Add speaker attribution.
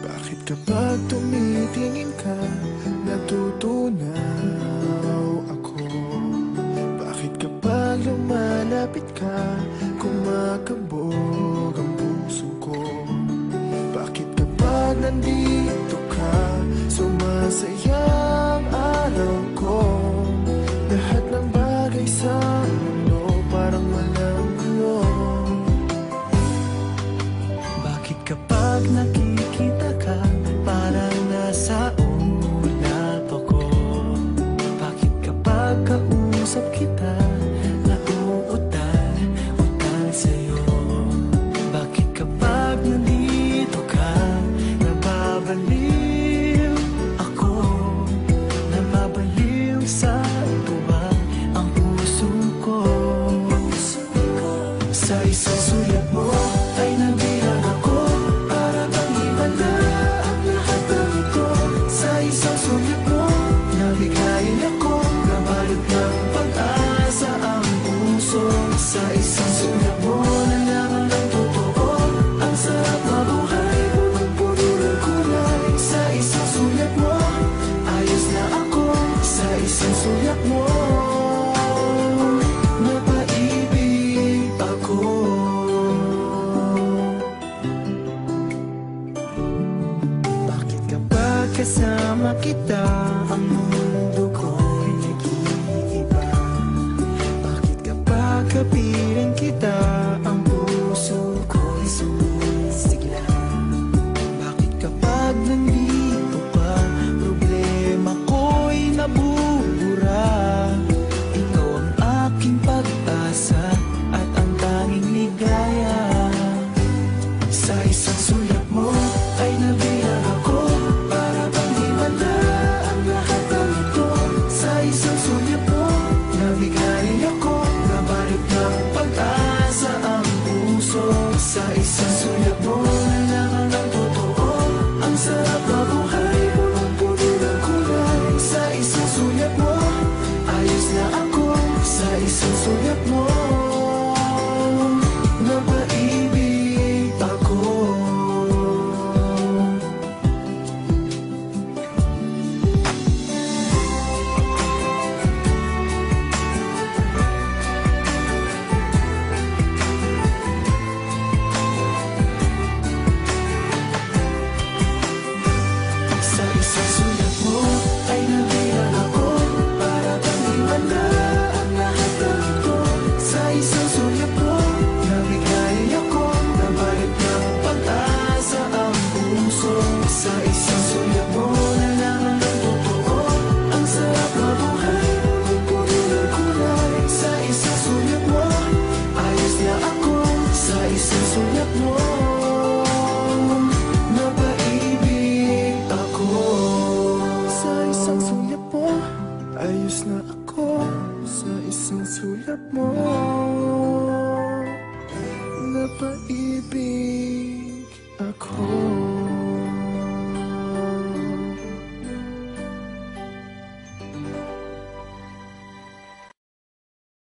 Speaker 1: Bakit kapag tumitingin ka, natutunaw ako? Bakit kapag lumalapit ka, kumakabog ang puso ko? Bakit kapag nandito ka, sumasaya ang araw ko? Lahat ng bagay sa mundo parang walang gulo. Bakit kapag nakikita ka, parang nasa ulap ako? Bakit kapag kausap kita, nauutal-utal sa'yo? Bakit kapag nandito ka, nababaliw ako? Nababaliw sa tuwa ang puso ko. Sa isang sulat mo ay nabilang ako, para bang iba na ang lahat ng ito. Sa isang sulat mo, nabigayin ako, nabalot ng pag-asa ang puso. Sa isang sulat mo, nalaman ng totoo, ang sarap mabuhay, punong-puno ng kulay. Sa isang sulat mo, ayos na ako. Sa isang sulat mo, napaibig ako. Bakit kapag kasama kita, ang mundo ko'y nag-iiba? Bakit kapag kapiling kita,